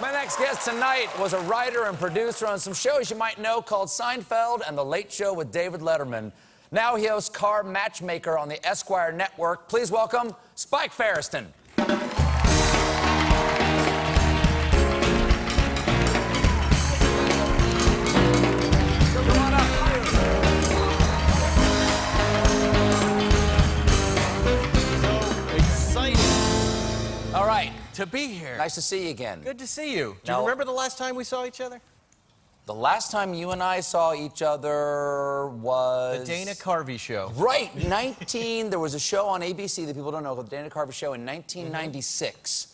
My next guest tonight was a writer and producer on some shows you might know called Seinfeld and The Late Show with David Letterman. Now he hosts Car Matchmaker on the Esquire Network. Please welcome Spike Feresten. All right. To be here. Nice to see you again. Good to see you. Do you remember the last time we saw each other? The last time you and I saw each other was... The Dana Carvey show. Right. There was a show on ABC that people don't know called The Dana Carvey Show in 1996.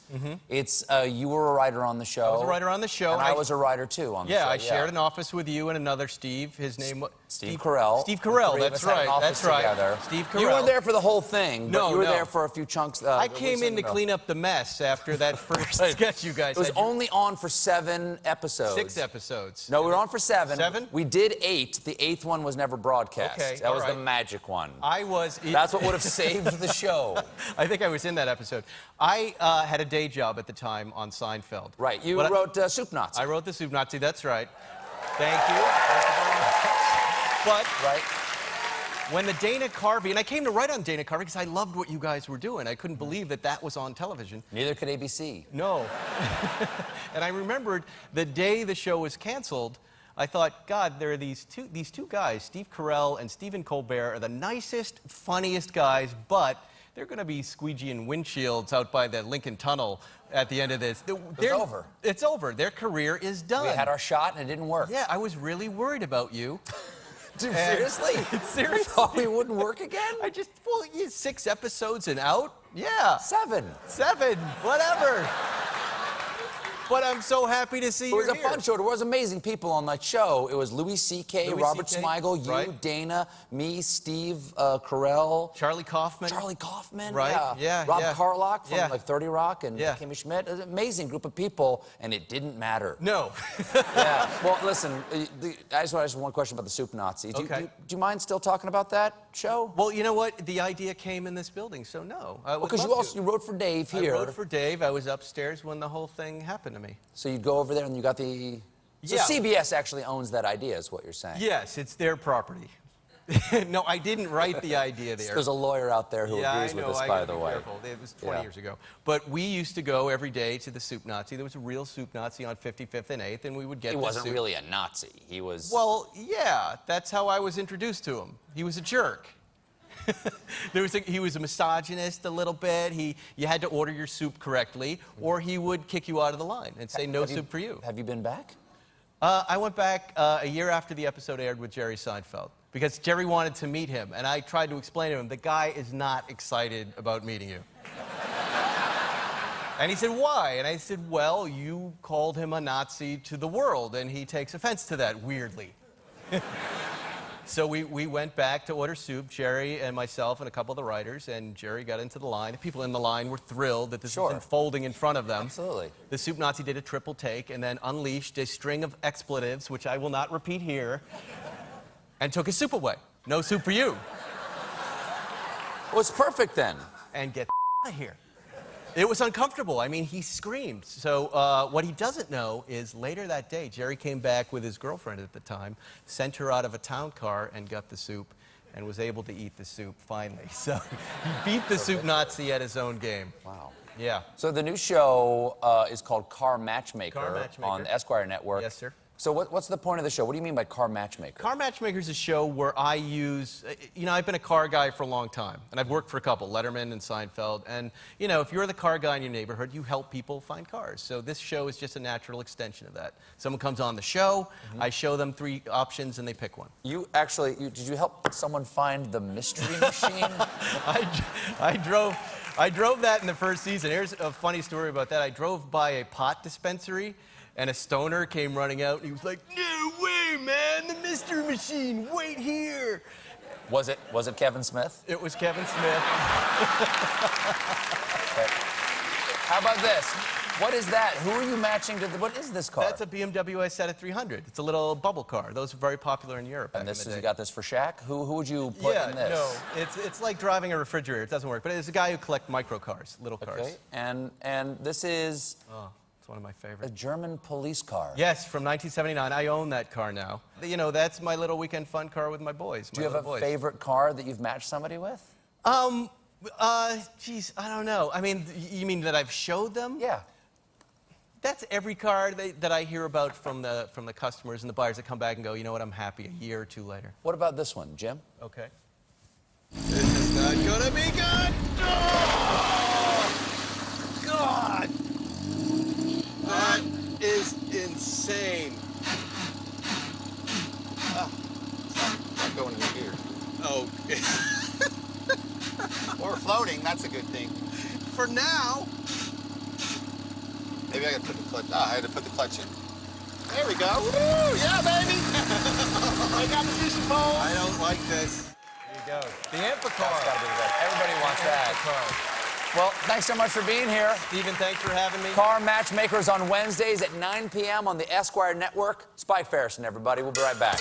It's, you were a writer on the show. I was a writer on the show. And I was a writer, too, on the show. Yeah, I shared an office with you and another Steve. His name was... Steve Carell. Steve Carell, that's right. That's right. Together. Steve Carell. You weren't there for the whole thing, but you were there for a few chunks. I came in to clean up the mess after that first sketch you guys had. It was only on for 7 episodes. 6 episodes. No, we were on for 7. 7? We did 8. The 8th one was never broadcast. Okay, that was the magic one. That's what would have saved the show. I think I was in that episode. I had a day job at the time on Seinfeld. Right. You wrote Soup Nazi. I wrote the Soup Nazi. That's right. Thank you. Thank you very much. But when the Dana Carvey, and I came to write on Dana Carvey because I loved what you guys were doing. I couldn't believe that that was on television. Neither could ABC. No. And I remembered the day the show was canceled, I thought, God, there are these two guys, Steve Carell and Stephen Colbert, are the nicest, funniest guys, but they're going to be squeegeeing windshields out by the Lincoln Tunnel at the end of this. It's over. It's over. Their career is done. We had our shot and it didn't work. Yeah, I was really worried about you. Dude, seriously? Seriously? You thought we wouldn't work again? Well, 6 episodes and out? Yeah. 7. 7, whatever. But I'm so happy to see you here. It was a fun show. There was amazing people on that show. It was Louis C.K., Robert Smigel, you, Dana, me, Steve Carell. Charlie Kaufman. Right. Yeah. Rob Carlock from like 30 Rock and Kimmy Schmidt. It was an amazing group of people, and it didn't matter. No. Yeah. Well, listen, I just want to ask one question about the Soup Nazi. Do you mind still talking about that show? Well, you know what? The idea came in this building, so no. Because you wrote for Dave here. I wrote for Dave. I was upstairs when the whole thing happened to me. So you'd go over there and you got the... So CBS actually owns that idea, is what you're saying. Yes, it's their property. No, I didn't write the idea there. There's a lawyer out there who agrees with us, by the way. Careful. It was 20 years ago. But we used to go every day to the Soup Nazi. There was a real Soup Nazi on 55th and 8th, and we would get He wasn't really a Nazi. He was... Well, yeah, that's how I was introduced to him. He was a jerk. He was a misogynist a little bit. You had to order your soup correctly, or he would kick you out of the line and say, no soup for you. Have you been back? I went back a year after the episode aired with Jerry Seinfeld, because Jerry wanted to meet him, and I tried to explain to him, the guy is not excited about meeting you. And he said, why? And I said, well, you called him a Nazi to the world, and he takes offense to that, weirdly. So we went back to order soup, Jerry and myself and a couple of the writers, and Jerry got into the line. The people in the line were thrilled that this was unfolding in front of them. Absolutely. The Soup Nazi did a triple take and then unleashed a string of expletives, which I will not repeat here, and took his soup away. No soup for you. Well, it's perfect then. And get out of here. It was uncomfortable. I mean, he screamed. So what he doesn't know is later that day, Jerry came back with his girlfriend at the time, sent her out of a town car and got the soup, and was able to eat the soup finally. So he beat the Soup Nazi at his own game. Wow. Yeah. So the new show is called Car Matchmaker on the Esquire Network. Yes, sir. So what's the point of the show? What do you mean by Car Matchmaker? Car Matchmaker is a show where I use, I've been a car guy for a long time, and I've worked for a couple, Letterman and Seinfeld, and, if you're the car guy in your neighborhood, you help people find cars. So this show is just a natural extension of that. Someone comes on the show, I show them 3 options, and they pick one. You actually, did you help someone find the mystery machine? I drove that in the first season. Here's a funny story about that. I drove by a pot dispensary, and a stoner came running out, and he was like, no way, man, the mystery machine, wait here. Was it Kevin Smith? It was Kevin Smith. How about this? What is that? Who are you matching to? What is this car? That's a BMW Sept 300. It's a little bubble car. Those are very popular in Europe. And this is, you got this for Shaq? Who would you put in this? No, it's like driving a refrigerator. It doesn't work. But it's a guy who collects micro cars, little cars. Okay. And this is. Oh, it's one of my A favorites. German police car. Yes, from 1979. I own that car now. You know, that's my little weekend fun car with my boys. Do you have a favorite car that you've matched somebody with? Geez, I don't know. I mean, you mean that I've showed them? Yeah. That's every car that I hear about from the customers and the buyers that come back and go, you know what, I'm happy a year or two later. What about this one, Jim? Okay. This is not gonna be good! Oh, God! That is insane. It's not going in here. Okay. Or floating, that's a good thing. For now. Maybe I gotta put the clutch. I had to put the clutch in. There we go. Woo! Yeah, baby! I got the fishing pole. I don't like this. There you go. The Infa car. That's gotta be the best. Everybody wants that. Well, thanks so much for being here. Stephen, thanks for having me. Car Matchmakers on Wednesdays at 9 p.m. on the Esquire Network. Spike Feresten, everybody. We'll be right back.